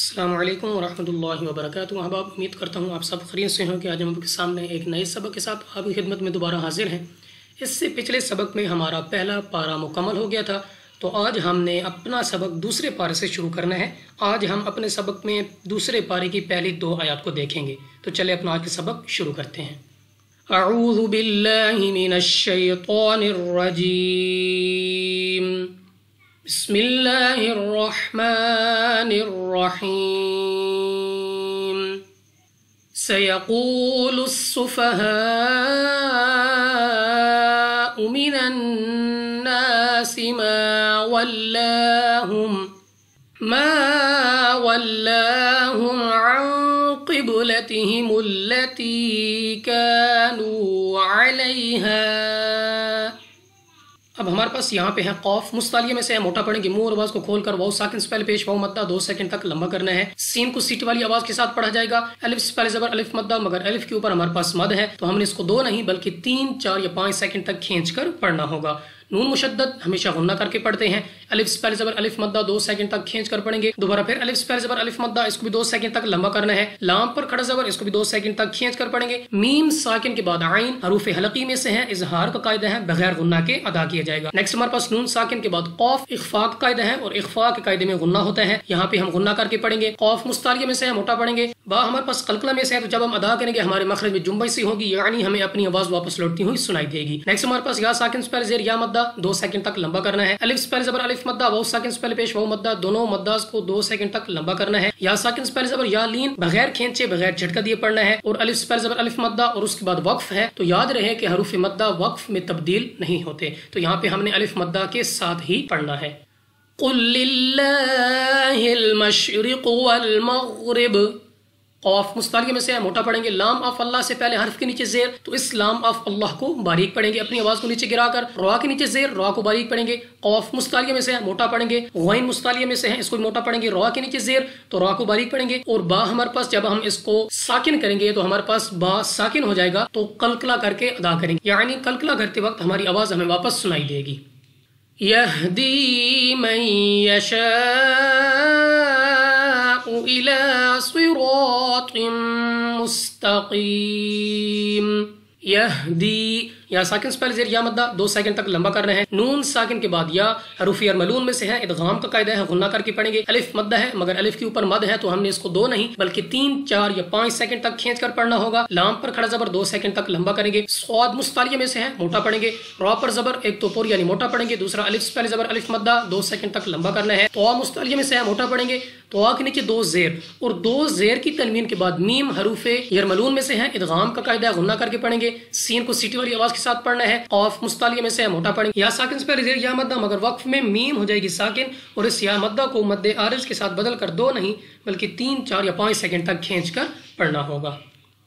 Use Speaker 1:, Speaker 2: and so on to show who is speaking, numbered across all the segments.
Speaker 1: السلام علیکم ورحمۃ اللہ وبرکاتہ۔ احباب، امید کرتا ہوں آپ سب خیریت سے ہوں کہ آج ہم آپ کے سامنے ایک نئے سبق کے ساتھ آپ کی خدمت میں دوبارہ حاضر ہیں۔ اس سے پچھلے سبق میں ہمارا پہلا پارہ مکمل ہو گیا تھا، تو آج ہم نے اپنا سبق دوسرے پارے سے شروع کرنا ہے۔ آج ہم اپنے سبق میں دوسرے پارے کی پہلی 2 آیات کو دیکھیں گے، تو چلے اپنا آج کا سبق شروع کرتے ہیں۔ اعوذ باللہ من الشیطان الرجیم، بسم اللہ الرحمن الرحیم۔ سیقول السفہاء من الناس ما ولاهم عن قبلتهم التي كانوا عليها۔ اب ہمارے پاس یہاں پہ ہے قوف، مستعلیہ میں سے ہے، موٹا پڑھیں گے، منہ اور آواز کو کھول کر واو ساکن سے پہلے پیش واو مدہ 2 سیکنڈ تک لمبا کرنا ہے۔ سین کو سیٹی والی آواز کے ساتھ پڑھا جائے گا، الف سے پہلے زبر الف مدہ، مگر الف کے اوپر ہمارے پاس مد ہے تو ہم نے اس کو 2 نہیں بلکہ 3، 4 یا 5 سیکنڈ تک کھینچ کر پڑھنا ہوگا۔ نون مشدد ہمیشہ غنہ کر کے پڑھتے ہیں، الف سے پہلے زبر الف مدہ 2 سیکنڈ تک کھینچ کر پڑھیں گے، دوبارہ پھر الف سے پہلے زبر الف مدہ، اس کو بھی 2 سیکنڈ تک لمبا کرنا ہے۔ لام پر کھڑا زبر، اس کو بھی 2 سیکنڈ تک کھینچ کر پڑھیں گے۔ میم ساکن کے بعد عین حروف حلقی میں سے ہے، اظہار کا قاعدہ ہے، بغیر غنہ کے ادا کیا جائے گا۔ نیکسٹ ہمارے پاس نون ساکن کے بعد قوف، اخفاء کا قاعدہ ہے اور اخفاء کے قاعدے میں غنہ ہوتا ہے، یہاں پہ ہم غنہ کر کے پڑھیں گے۔ قوف مستعلیہ میں سے ہے، موٹا پڑھیں گے۔ با ہمارے پاس قلقلہ میں سے ہے، تو جب ہم ادا کریں گے ہمارے مخرج میں جنبش سی ہوگی، یعنی ہمیں اپنی آواز واپس لوٹتی ہوئی سنائی دے گی۔ نیکسٹ ہمارے پاس یا ساکن سے پہلے زیر یا مدہ 2 سیکنڈ تک لمبا کرنا ہے، الف سے پہلے زبر الف مدہ، واو ساکن سے پہلے پیش واو مدہ، دونوں مداز کو 2 سیکنڈ تک لمبا کرنا ہے۔ یا ساکن سے پہلے زبر یا لین بغیر کھینچے بغیر جھٹکا دیے پڑھنا ہے، اور الف سے پہلے زبر الف مدہ اور اس کے بعد وقف ہے، تو یاد رہے کہ حروف مدہ وقف میں تبدیل نہیں ہوتے، تو یہاں پہ ہم نے الف مدہ کے ساتھ ہی پڑھنا ہے۔ قل للہ المشرق والمغرب، قوف مستعلیہ میں سے ہے، موٹا پڑھیں گے۔ لام آف اللہ سے پہلے حرف کے نیچے زیر، تو اس لام آف اللہ کو باریک پڑھیں گے، اپنی آواز کو نیچے گرا کر، را کے نیچے زیر، را کو باریک پڑھیں گے۔ قوف مستعلیہ میں سے ہے، موٹا پڑھیں گے۔ غین مستعلیہ میں سے ہے، اس کو موٹا پڑھیں گے، را کے نیچے زیر، تو را کو باریک پڑھیں گے۔ اور با ہمارے پاس جب ہم اس کو ساکن کریں گے تو ہمارے پاس با ساکن ہو جائے گا، تو قلقلہ کر کے ادا کریں گے، یعنی قلقلہ کرتے وقت ہماری آواز ہمیں واپس سنائی دے گی۔ یہدی من یشاء الى صراط مستقیم۔ یہدی یا ساکن سے پہلے زیر یا مدہ 2 سیکنڈ تک لمبا کرنا ہے۔ نون ساکن کے بعد یا حروف یرملون میں سے ہے، ادغام کا قاعدہ ہے، غنہ کر کے پڑھیں گے۔ الف مدہ ہے مگر الف کے اوپر مد ہے، تو ہم نے اس کو 2 نہیں بلکہ 3، 4 یا 5 سیکنڈ تک کھینچ کر پڑھنا ہوگا۔ لام پر کھڑا زبر 2 سیکنڈ تک لمبا کریں گے۔ صاد مستعلیہ میں سے ہے، موٹا پڑھیں گے۔ را پر زبر ایک تو پور یعنی موٹا پڑھیں گے، دوسرا الف سے پہلے زبر الف مدہ 2 سیکنڈ تک لمبا کرنا ہے۔ تو مستعلیہ میں سے ہے، موٹا پڑھیں گے۔ تو کے نیچے 2 زیر اور 2 زیر کی تنوین کے بعد میم حروف یرملون میں سے ہے، ادغام کا قاعدہ ہے، غنہ کر کے پڑھیں گے۔ سین کو سیٹی والی آواز کے ساتھ پڑھنا ہے۔ قوف مستعلیہ میں سے ہے، موٹا پڑھیں گے۔ یا ساکن سے پہلے زیر یا مدہ، مگر وقف میں میم ہو جائے گی ساکن، اور اس یا مدہ کو مد عارض کے ساتھ بدل کر 2 نہیں بلکہ 3، 4 یا 5 سیکنڈ تک کھینچ کر پڑھنا ہوگا۔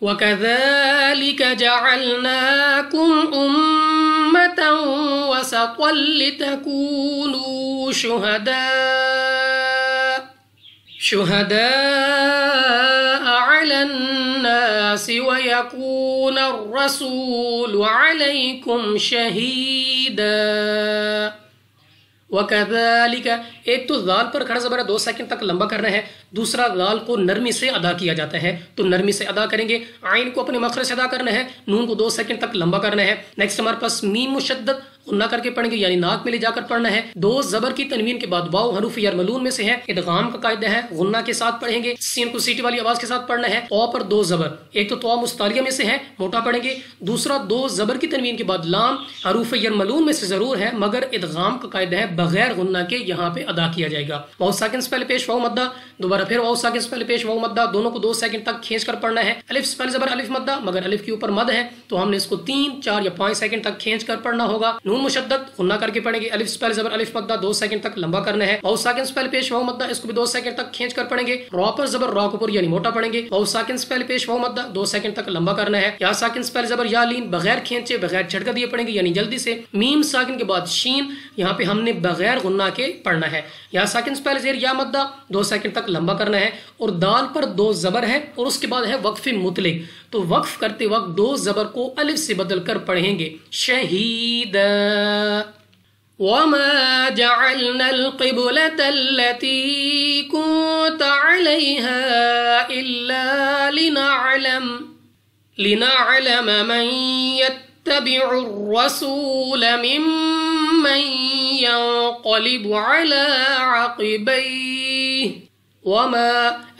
Speaker 1: وَكَذَلِكَ جَعَلْنَاكُمْ أُمَّةً وَسَطًا لِتَكُونُوا شُهَدَاءَ عَلَى النَّاسِ وَيَكُونَ الرَّسُولُ عَلَيْكُمْ شَهِيدًا۔ وَكَذَلِكَ، ایک تو ذال پر کھڑا زبر ہے، 2 سیکنڈ تک لمبا کرنا ہے، دوسرا ذال کو نرمی سے ادا کیا جاتا ہے، تو نرمی سے ادا کریں گے۔ عین کو اپنے مخرج سے ادا کرنا ہے، نون کو 2 سیکنڈ تک لمبا کرنا ہے۔ نیکسٹ ہمارے پاس میم مشدد غنہ کر کے پڑھیں گے، یعنی ناک میں لے جا کر پڑھنا ہے۔ 2 زبر کی تنوین کے بعد واو حروف یرملون میں سے ہے، ادغام کا قاعدہ ہے، غنہ کے ساتھ پڑھیں گے۔ سین کو سیٹی والی آواز کے ساتھ پڑھنا ہے۔ تو پر 2 زبر، ایک تو مستعلیہ میں سے ہے، موٹا پڑھیں گے، دوسرا 2 زبر کی تنوین کے بعد لام حروف یرملون میں سے ضرور ہے مگر ادغام کا قاعدہ ہے، بغیر غنہ کے یہاں پہ ادا کیا جائے گا۔ واو ساکن سے پہلے پیش واو مدہ، دوبارہ پھر واو ساکن سے پہلے پیش واو مدہ، دونوں کو 2 سیکنڈ تک کھینچ کر پڑھنا ہے۔ الف سے پہلے زبر الف مدہ، مگر الف کے اوپر مد ہے، تو ہم نے اس کو 3، 4 یا 5 سیکنڈ تک کھینچ کر پڑھنا ہوگا۔ نون مشدد غنہ کر کے پڑھیں گے، الف سے پہلے زبر الف مدہ 2 سیکنڈ تک لمبا کرنا ہے۔ واو ساکن سے پہلے پیش واو مدہ، اس کو بھی 2 سیکنڈ تک کھینچ کر پڑھیں گے۔ را پر زبر را کو پر یعنی موٹا پڑھیں گے۔ واو ساکن سے پہلے پیش واو مدہ 2 سیکنڈ تک لمبا کرنا ہے۔ یا ساکن سے پہلے زبر یا لین بغیر کھینچے بغیر جھٹکا دیے پڑھیں گے، یعنی جلدی سے۔ میم ساکن کے بعد شین، یہاں پہ ہم نے بغیر غنہ کے پڑھنا ہے۔ یا ساکن سے پہلے زیر یا مدہ 2 سیکنڈ تک لمبا کرنا ہے، اور دال پر 2 زبر ہے اور اس کے بعد ہے وقف مطلق، تو وقف کرتے وقت 2 زبر کو الف سے بدل کر پڑھیں گے، شہید۔ وما جعلنا القبلة التي كنت عليها إلا لنعلم من يتبع الرسول ممن ينقلب على عقبيه وما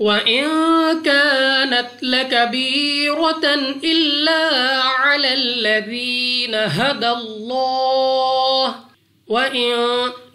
Speaker 1: وَإِن كَانَتْ لَكَبِيرَةً إِلَّا عَلَى الَّذِينَ هَدَى اللَّهُ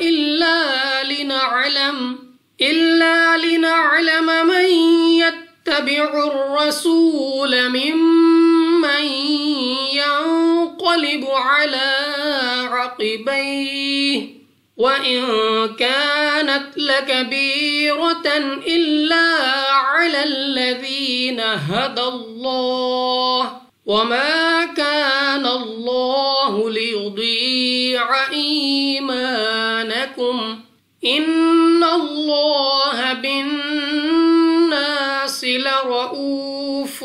Speaker 1: إلا لنعلم من يتبع الرسول ممن ينقلب على عقبيه وإن كانت لكبيرة إلا على الذين هدى الله وما كان الله ليضيع إيمانكم إن الله بالناس لرؤوف